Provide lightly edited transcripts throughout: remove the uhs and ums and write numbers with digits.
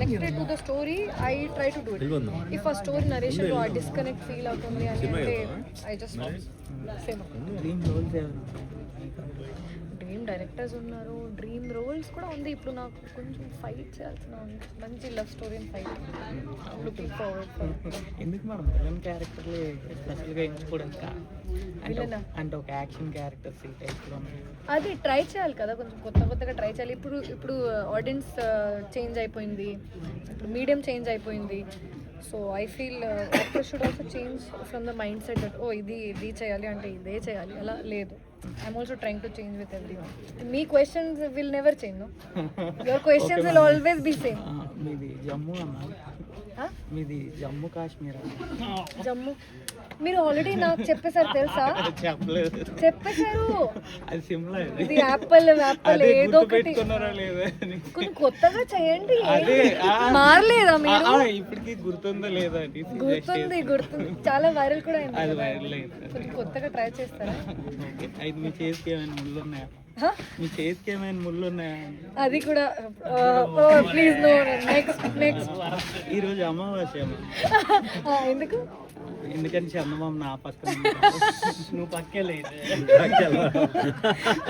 connected to the story, I try to do it. If a story narration లో ఆ disconnect feel అవుతుంది అని అంటే I just stop. Same. Dream roles dream directors ఉన్నారు, dream roles కూడా ఉంది. ఇప్పుడు నాకు కొంచెం ఫైట్ చేయాల్సిన ఉంది, మంచి love story and fight. Looking forward for. ఎందుకు మేడం విలన్ క్యారెక్టర్లే స్పెషల్గా ఎంచుకోవడానికి అంటే ఒక యాక్షన్ క్యారెక్టర్స్ ఈ టైప్లో అది ట్రై చేయాలి కదా, కొంచెం కొత్తగా ట్రై చేయాలి. ఇప్పుడు ఆడియన్స్ చేంజ్ అయిపోయింది, ఇప్పుడు మీడియం చేంజ్ అయిపోయింది. So I feel actor should also change from the mindset that oh ఇది చేయాలి అంటే ఇదే చేయాలి, అలా లేదు. I'm also trying to change with everyone. మీ questions will never change, no, your questions will always be same. మీది జమ్మూ అన్న, మీది జమ్మూ కాశ్మీర్. జమ్మూ మీరు ఆల్రెడీ నాకు చెప్పేశారు తెలుసా? చెప్పలేదు, చెప్పేశారు. అది సిమ్లా, ఇది యాపిల్ ఏదో ఒకటి కొంచెం కొత్తగా చేయండి. మారలేదా మీరు? ఇప్పటికి గుర్తుందా లేదా? గుర్తుంది, చాలా వైరల్ కూడా అయింది. అది వైరల్ అయింది. కొంచెం కొత్తగా ట్రై చేస్తారా? అయితే మీ చేతికి ఏమైనా ముళ్ళు ఉన్నాయా? మీ చేతికి ఏమైనా ముళ్ళు ఉన్నాయా? అది కూడా ప్లీజ్ నో. నెక్స్ట్ ఈరోజు అమావాస్య. ఎందుకు? ఎందుకంటే చందమామ నా పక్కన, నువ్వు పక్కే లైట్.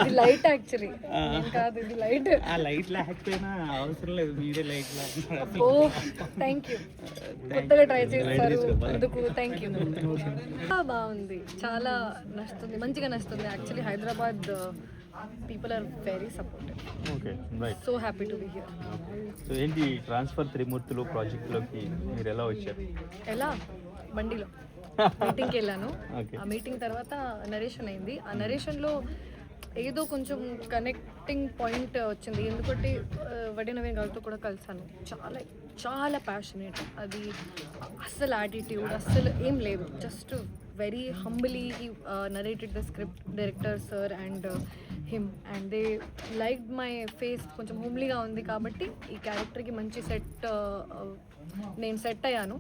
ఇది లైట్ యాక్చువల్లీ కాదు, ఇది లైట్. ఆ లైట్ లేకపోయినా అవసరం లేదు, మీరే లైట్ లేకపోతే. ఓ థ్యాంక్ యూ, కొత్తగా ట్రై చేస్తారు అందుకు థ్యాంక్ యూ. బాగుంది, చాలా నచ్చుతుంది, మంచిగా నచ్చుతుంది. Actually Hyderabad people are very supportive. Okay, right. So happy to be here. So ఏంటి ట్రాన్స్ఫర్ త్రిమూర్తులు ప్రాజెక్ట్లోకి మీరు ఎలా వచ్చారు? ఎలా? బండిలో మీటింగ్కి వెళ్ళాను. ఆ మీటింగ్ తర్వాత నరేషన్ అయింది. ఆ నరేషన్లో ఏదో కొంచెం కనెక్టింగ్ పాయింట్ వచ్చింది. ఎందుకంటే వడ్డీ నవీన్ గారితో కూడా కలిసాను. చాలా చాలా ప్యాషనేట్, అది అస్సలు యాటిట్యూడ్ అస్సలు ఏం లేదు. Just very humbly he narrated the script, director sir and him, and they liked my face. కొంచెం హోమ్లీగా ఉంది కాబట్టి ఈ క్యారెక్టర్కి మంచి నేను సెట్ అయ్యాను.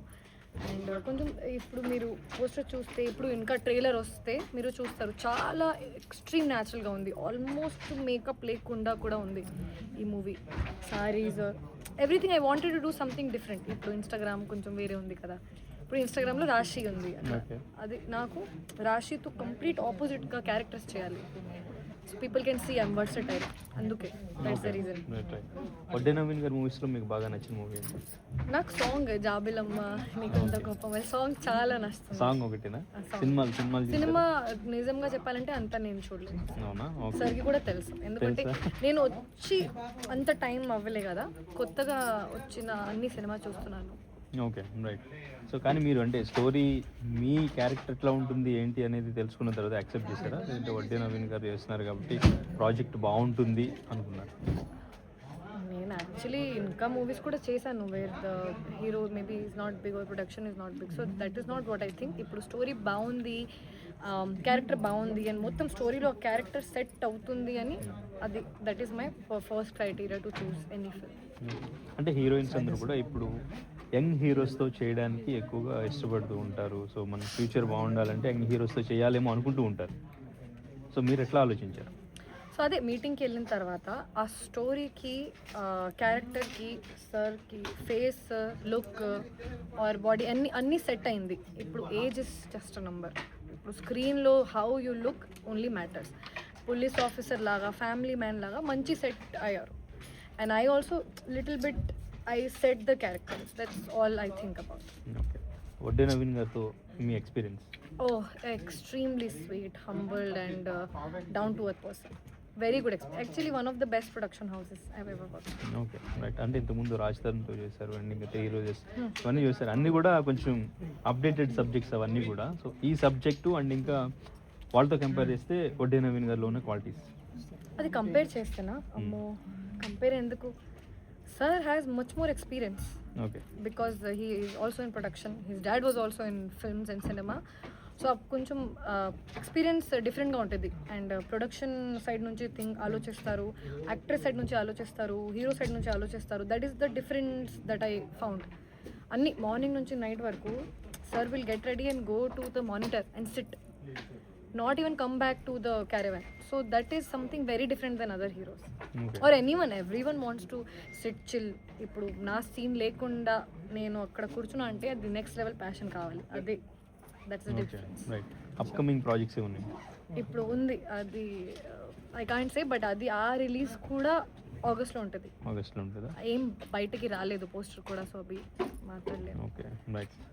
అండ్ కొంచెం ఇప్పుడు మీరు పోస్టర్ చూస్తే, ఇప్పుడు ఇంకా ట్రైలర్ వస్తే మీరు చూస్తారు, చాలా ఎక్స్ట్రీమ్ న్యాచురల్గా ఉంది. ఆల్మోస్ట్ మేకప్ లేకుండా కూడా ఉంది ఈ movie. Saris, everything. I wanted to do something different. ఇప్పుడు ఇన్స్టాగ్రామ్ కొంచెం వేరే ఉంది కదా, ఇప్పుడు ఇన్స్టాగ్రామ్లో రాశి ఉంది, అది నాకు రాశితో కంప్లీట్ ఆపోజిట్గా క్యారెక్టర్స్ చేయాలి. So people can see I'm versatile. అందుకే that's the reason. Vaddi Naveen గారి మూవీస్లో మీకు బాగా నచ్చిన మూవీ? నాకు సాంగ్ జాబిలమ్మ నీకంత గొప్ప సాంగ్ చాలా నచ్చుతుంది. సాంగ్ ఒకటినా? సినిమా నిజంగా చెప్పాలంటే అంత నేను చూడలేదు. అవునా? సరికి కూడా తెలుసు, ఎందుకంటే నేను వచ్చి అంత టైం అవ్వలే కదా, కొత్తగా వచ్చిన అన్ని సినిమా చూస్తున్నాను. Okay, right. సో కానీ మీరు అంటే స్టోరీ మీ క్యారెక్టర్ ఎట్లా ఉంటుంది ఏంటి అనేది తెలుసుకున్న తర్వాత యాక్సెప్ట్ చేశారా, లేదంటే వడ్డీ నవీన్ గారు చేస్తున్నారు కాబట్టి ప్రాజెక్ట్ బాగుంటుంది అనుకున్నారు? నేను యాక్చువల్లీ ఇంకా మూవీస్ కూడా చేశాను where the hero maybe is not big or production is not big. So that is not what I think. ఇప్పుడు స్టోరీ బాగుంది, క్యారెక్టర్ బాగుంది అండ్ మొత్తం స్టోరీలో క్యారెక్టర్ సెట్ అవుతుంది అని, అది that is my first criteria to choose any film. అంటే heroines అందరూ కూడా ఇప్పుడు యంగ్ హీరోస్తో చేయడానికి ఎక్కువగా ఇష్టపడుతూ ఉంటారు. సో మన ఫ్యూచర్ బాగుండాలంటే యంగ్ హీరోస్తో చేయాలేమో అనుకుంటూ ఉంటారు. సో మీరు ఎట్లా ఆలోచించారు? సో అదే మీటింగ్కి వెళ్ళిన తర్వాత ఆ స్టోరీకి, క్యారెక్టర్కి, సార్కి ఫేస్, లుక్ ఆర్ బాడీ అన్నీ సెట్ అయింది. ఇప్పుడు age is just a number. ఇప్పుడు స్క్రీన్లో how you look only matters. Police officer లాగా, ఫ్యామిలీ మ్యాన్ లాగా మంచి సెట్ అయ్యారు. And I also little bit I set the characters. That's all I think about. Okay. వడ్డీ నవీన్ గారితో మీ experience? Oh, extremely sweet, humbled and down to earth person. Very good experience. Actually, one of the best production houses I've ever worked. Okay, right. అంటే ఇంతకుముందు రాజధానితో చేశారు and ఇంకా 3 roses అవన్నీ చేశారు. అన్నీ కూడా కొంచెం అప్డేటెడ్ సబ్జెక్ట్స్ అవన్నీ కూడా. సో ఈ సబ్జెక్టు అండ్ ఇంకా వాళ్ళతో కంపేర్ చేస్తే వడ్డీ నవీన్ గారిలో ఉన్న క్వాలిటీస్? అది కంపేర్ చేస్తేనా? అమ్మో, కంపేర్ ఎందుకు? Sir has much more experience. Okay. Because he is also in production. His dad was also in films and cinema. So కొంచెం ఎక్స్పీరియన్స్ డిఫరెంట్గా ఉంటుంది. అండ్ ప్రొడక్షన్ సైడ్ నుంచి ఆలోచిస్తారు, యాక్టర్ సైడ్ నుంచి ఆలోచిస్తారు, హీరో సైడ్ నుంచి ఆలోచిస్తారు. That is the difference that I found. అన్ని మార్నింగ్ నుంచి నైట్ వరకు sir will get ready and go to the monitor and sit. Not even come back to the caravan. So that is something very different then other heroes okay or everyone wants to sit chill. ఇప్పుడు నా scene లేకుండా నేను అక్కడ కూర్చున్నా అంటే అది next level passion కావాలి. అదే that's the okay difference. Right. Upcoming projects ఉన్నాయి? ఇప్పుడు ఉంది అది ఐ కాంట్ సే, బట్ అది ఆ రిలీజ్ కూడా ఆగస్ట్లో ఉంటుంది. ఆగస్ట్లో ఉంటుందా? ఏం బయటకి రాలేదు పోస్టర్ కూడా, సో అవి మాట్లాడలేదు. Okay right. సో